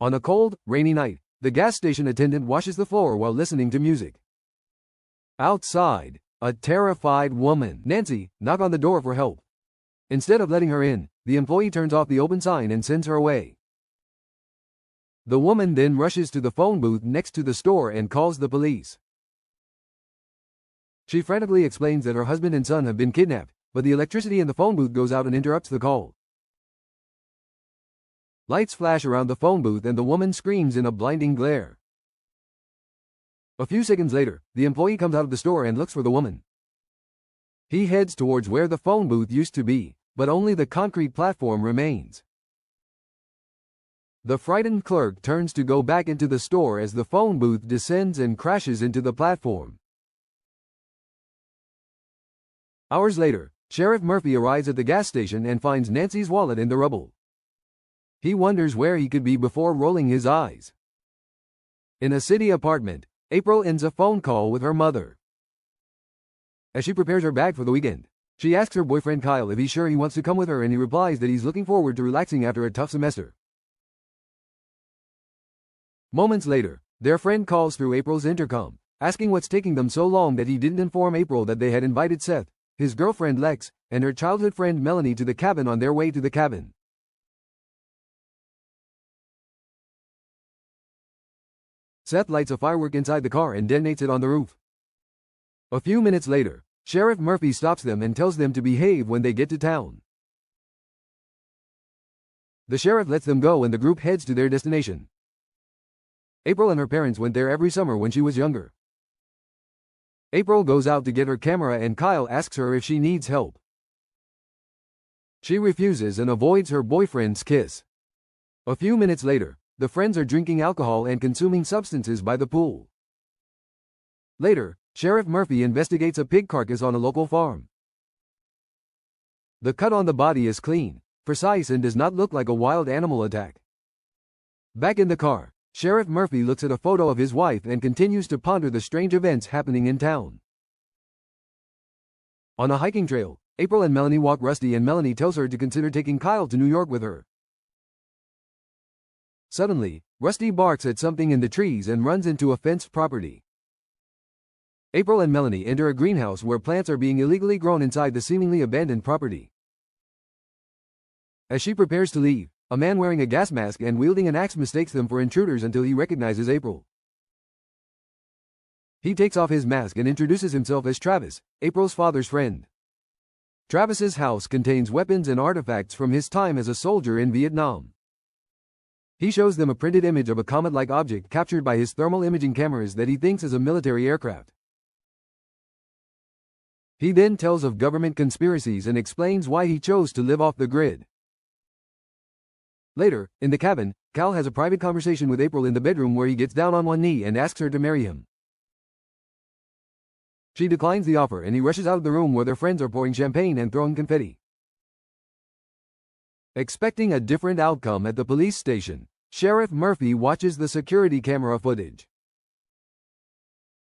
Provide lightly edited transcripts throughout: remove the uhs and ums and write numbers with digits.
On a cold, rainy night, the gas station attendant washes the floor while listening to music. Outside, a terrified woman, Nancy, knocks on the door for help. Instead of letting her in, the employee turns off the open sign and sends her away. The woman then rushes to the phone booth next to the store and calls the police. She frantically explains that her husband and son have been kidnapped, but the electricity in the phone booth goes out and interrupts the call. Lights flash around the phone booth and the woman screams in a blinding glare. A few seconds later, the employee comes out of the store and looks for the woman. He heads towards where the phone booth used to be, but only the concrete platform remains. The frightened clerk turns to go back into the store as the phone booth descends and crashes into the platform. Hours later, Sheriff Murphy arrives at the gas station and finds Nancy's wallet in the rubble. He wonders where he could be before rolling his eyes. In a city apartment, April ends a phone call with her mother. As she prepares her bag for the weekend, she asks her boyfriend Kyle if he's sure he wants to come with her, and he replies that he's looking forward to relaxing after a tough semester. Moments later, their friend calls through April's intercom, asking what's taking them so long that he didn't inform April that they had invited Seth, his girlfriend Lex, and her childhood friend Melanie to the cabin on their way to the cabin. Seth lights a firework inside the car and detonates it on the roof. A few minutes later, Sheriff Murphy stops them and tells them to behave when they get to town. The sheriff lets them go and the group heads to their destination. April and her parents went there every summer when she was younger. April goes out to get her camera and Kyle asks her if she needs help. She refuses and avoids her boyfriend's kiss. A few minutes later, the friends are drinking alcohol and consuming substances by the pool. Later, Sheriff Murphy investigates a pig carcass on a local farm. The cut on the body is clean, precise, and does not look like a wild animal attack. Back in the car, Sheriff Murphy looks at a photo of his wife and continues to ponder the strange events happening in town. On a hiking trail, April and Melanie walk Rusty, and Melanie tells her to consider taking Kyle to New York with her. Suddenly, Rusty barks at something in the trees and runs into a fenced property. April and Melanie enter a greenhouse where plants are being illegally grown inside the seemingly abandoned property. As she prepares to leave, a man wearing a gas mask and wielding an axe mistakes them for intruders until he recognizes April. He takes off his mask and introduces himself as Travis, April's father's friend. Travis's house contains weapons and artifacts from his time as a soldier in Vietnam. He shows them a printed image of a comet-like object captured by his thermal imaging cameras that he thinks is a military aircraft. He then tells of government conspiracies and explains why he chose to live off the grid. Later, in the cabin, Cal has a private conversation with April in the bedroom where he gets down on one knee and asks her to marry him. She declines the offer and he rushes out of the room where their friends are pouring champagne and throwing confetti. Expecting a different outcome at the police station, Sheriff Murphy watches the security camera footage.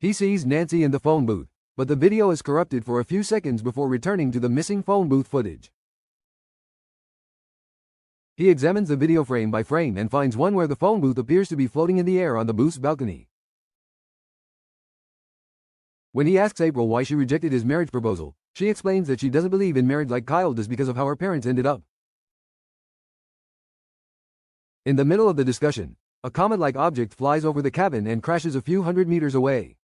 He sees Nancy in the phone booth, but the video is corrupted for a few seconds before returning to the missing phone booth footage. He examines the video frame by frame and finds one where the phone booth appears to be floating in the air on the booth's balcony. When he asks April why she rejected his marriage proposal, she explains that she doesn't believe in marriage like Kyle does because of how her parents ended up. In the middle of the discussion, a comet-like object flies over the cabin and crashes a few hundred meters away.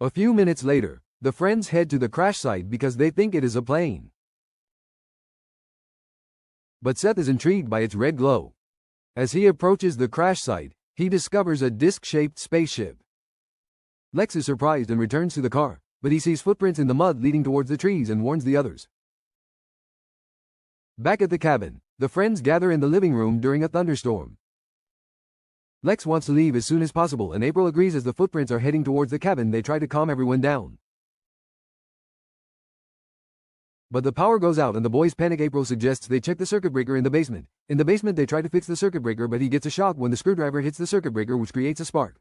A few minutes later, the friends head to the crash site because they think it is a plane. But Seth is intrigued by its red glow. As he approaches the crash site, he discovers a disc-shaped spaceship. Lex is surprised and returns to the car, but he sees footprints in the mud leading towards the trees and warns the others. Back at the cabin, the friends gather in the living room during a thunderstorm. Lex wants to leave as soon as possible and April agrees. As the footprints are heading towards the cabin, they try to calm everyone down. But the power goes out and the boys panic. April suggests they check the circuit breaker in the basement. In the basement they try to fix the circuit breaker, but he gets a shock when the screwdriver hits the circuit breaker, which creates a spark.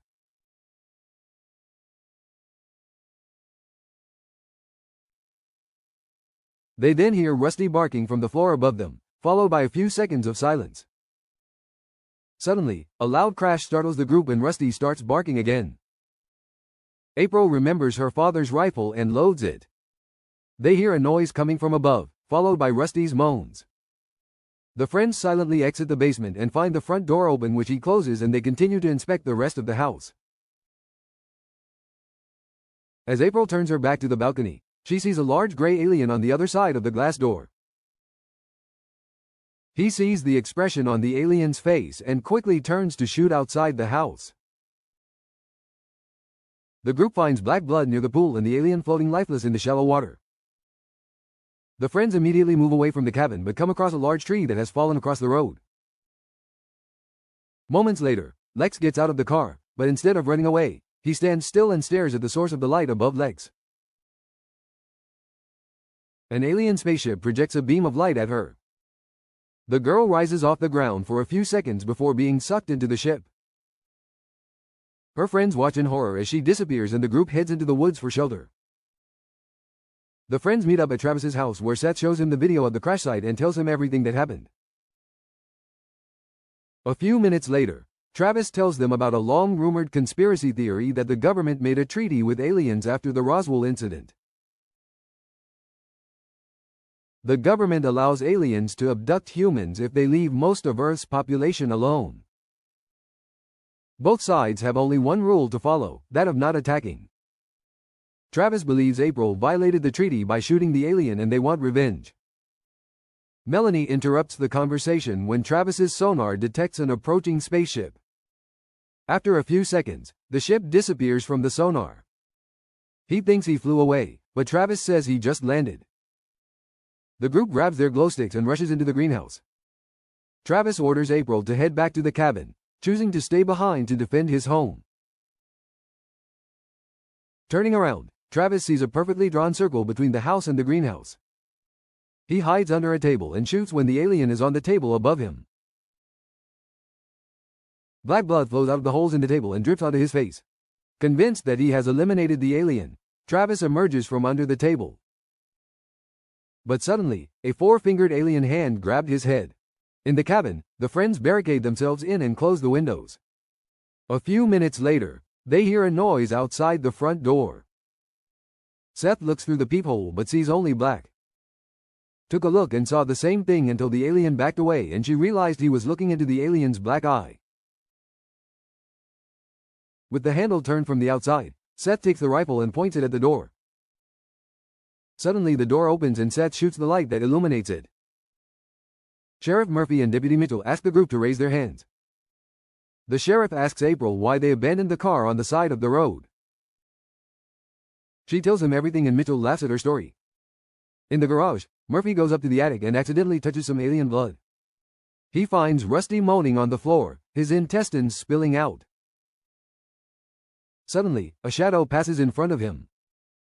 They then hear Rusty barking from the floor above them, followed by a few seconds of silence. Suddenly, a loud crash startles the group and Rusty starts barking again. April remembers her father's rifle and loads it. They hear a noise coming from above, followed by Rusty's moans. The friends silently exit the basement and find the front door open, which he closes, and they continue to inspect the rest of the house. As April turns her back to the balcony, she sees a large gray alien on the other side of the glass door. He sees the expression on the alien's face and quickly turns to shoot outside the house. The group finds black blood near the pool and the alien floating lifeless in the shallow water. The friends immediately move away from the cabin but come across a large tree that has fallen across the road. Moments later, Lex gets out of the car, but instead of running away, he stands still and stares at the source of the light above Lex. An alien spaceship projects a beam of light at her. The girl rises off the ground for a few seconds before being sucked into the ship. Her friends watch in horror as she disappears and the group heads into the woods for shelter. The friends meet up at Travis's house where Seth shows him the video of the crash site and tells him everything that happened. A few minutes later, Travis tells them about a long-rumored conspiracy theory that the government made a treaty with aliens after the Roswell incident. The government allows aliens to abduct humans if they leave most of Earth's population alone. Both sides have only one rule to follow, that of not attacking. Travis believes April violated the treaty by shooting the alien and they want revenge. Melanie interrupts the conversation when Travis's sonar detects an approaching spaceship. After a few seconds, the ship disappears from the sonar. He thinks he flew away, but Travis says he just landed. The group grabs their glow sticks and rushes into the greenhouse. Travis orders April to head back to the cabin, choosing to stay behind to defend his home. Turning around, Travis sees a perfectly drawn circle between the house and the greenhouse. He hides under a table and shoots when the alien is on the table above him. Black blood flows out of the holes in the table and drips onto his face. Convinced that he has eliminated the alien, Travis emerges from under the table. But suddenly, a four-fingered alien hand grabbed his head. In the cabin, the friends barricade themselves in and close the windows. A few minutes later, they hear a noise outside the front door. Seth looks through the peephole but sees only black. Took a look and saw the same thing until the alien backed away and she realized he was looking into the alien's black eye. With the handle turned from the outside, Seth takes the rifle and points it at the door. Suddenly the door opens and Seth shoots the light that illuminates it. Sheriff Murphy and Deputy Mitchell ask the group to raise their hands. The sheriff asks April why they abandoned the car on the side of the road. She tells him everything and Mitchell laughs at her story. In the garage, Murphy goes up to the attic and accidentally touches some alien blood. He finds Rusty moaning on the floor, his intestines spilling out. Suddenly, a shadow passes in front of him.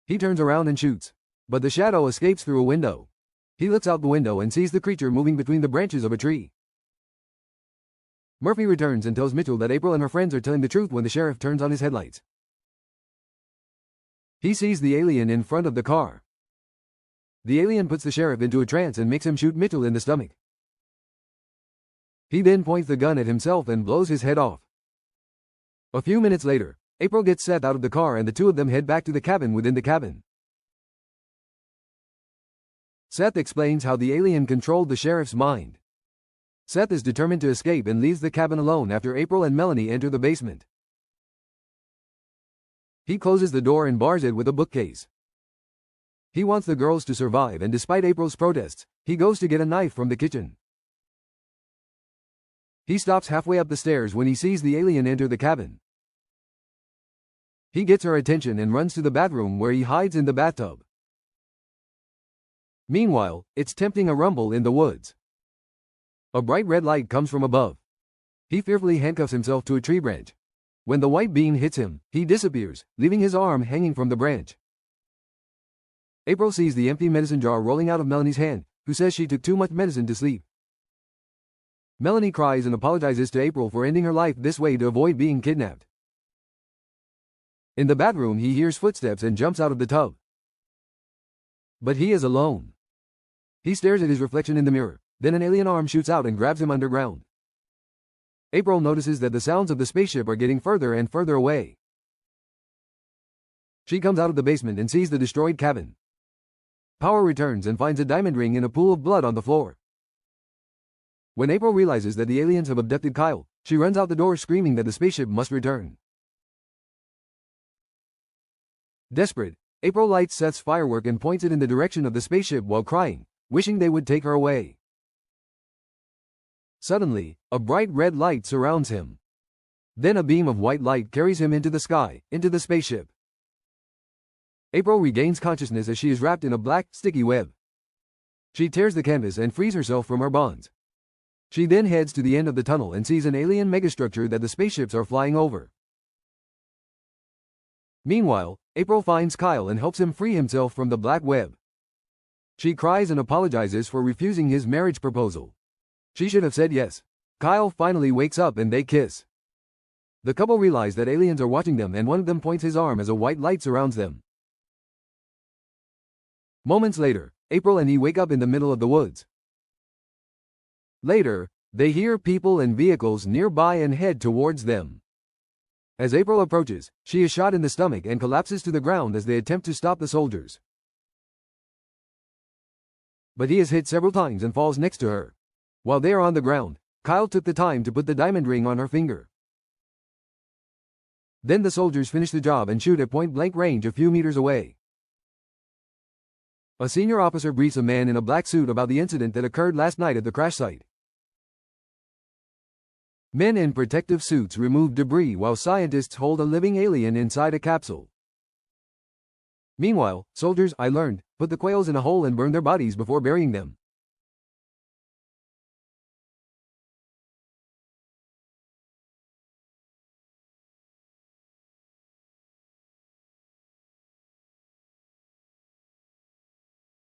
He turns around and shoots, but the shadow escapes through a window. He looks out the window and sees the creature moving between the branches of a tree. Murphy returns and tells Mitchell that April and her friends are telling the truth when the sheriff turns on his headlights. He sees the alien in front of the car. The alien puts the sheriff into a trance and makes him shoot Mitchell in the stomach. He then points the gun at himself and blows his head off. A few minutes later, April gets Seth out of the car and the two of them head back to the cabin within the cabin. Seth explains how the alien controlled the sheriff's mind. Seth is determined to escape and leaves the cabin alone after April and Melanie enter the basement. He closes the door and bars it with a bookcase. He wants the girls to survive and despite April's protests, he goes to get a knife from the kitchen. He stops halfway up the stairs when he sees the alien enter the cabin. He gets her attention and runs to the bathroom where he hides in the bathtub. Meanwhile, it's tempting a rumble in the woods. A bright red light comes from above. He fearfully handcuffs himself to a tree branch. When the white beam hits him, he disappears, leaving his arm hanging from the branch. April sees the empty medicine jar rolling out of Melanie's hand, who says she took too much medicine to sleep. Melanie cries and apologizes to April for ending her life this way to avoid being kidnapped. In the bathroom, he hears footsteps and jumps out of the tub. But he is alone. He stares at his reflection in the mirror, then an alien arm shoots out and grabs him underground. April notices that the sounds of the spaceship are getting further and further away. She comes out of the basement and sees the destroyed cabin. Power returns and finds a diamond ring in a pool of blood on the floor. When April realizes that the aliens have abducted Kyle, she runs out the door screaming that the spaceship must return. Desperate, April lights Seth's firework and points it in the direction of the spaceship while crying, wishing they would take her away. Suddenly, a bright red light surrounds him. Then a beam of white light carries him into the sky, into the spaceship. April regains consciousness as she is wrapped in a black, sticky web. She tears the canvas and frees herself from her bonds. She then heads to the end of the tunnel and sees an alien megastructure that the spaceships are flying over. Meanwhile, April finds Kyle and helps him free himself from the black web. She cries and apologizes for refusing his marriage proposal. She should have said yes. Kyle finally wakes up and they kiss. The couple realize that aliens are watching them and one of them points his arm as a white light surrounds them. Moments later, April and he wake up in the middle of the woods. Later, they hear people and vehicles nearby and head towards them. As April approaches, she is shot in the stomach and collapses to the ground as they attempt to stop the soldiers. But he is hit several times and falls next to her. While they are on the ground, Kyle took the time to put the diamond ring on her finger. Then the soldiers finish the job and shoot at point-blank range a few meters away. A senior officer briefs a man in a black suit about the incident that occurred last night at the crash site. Men in protective suits remove debris while scientists hold a living alien inside a capsule. Meanwhile, soldiers, I learned, put the quails in a hole and burn their bodies before burying them.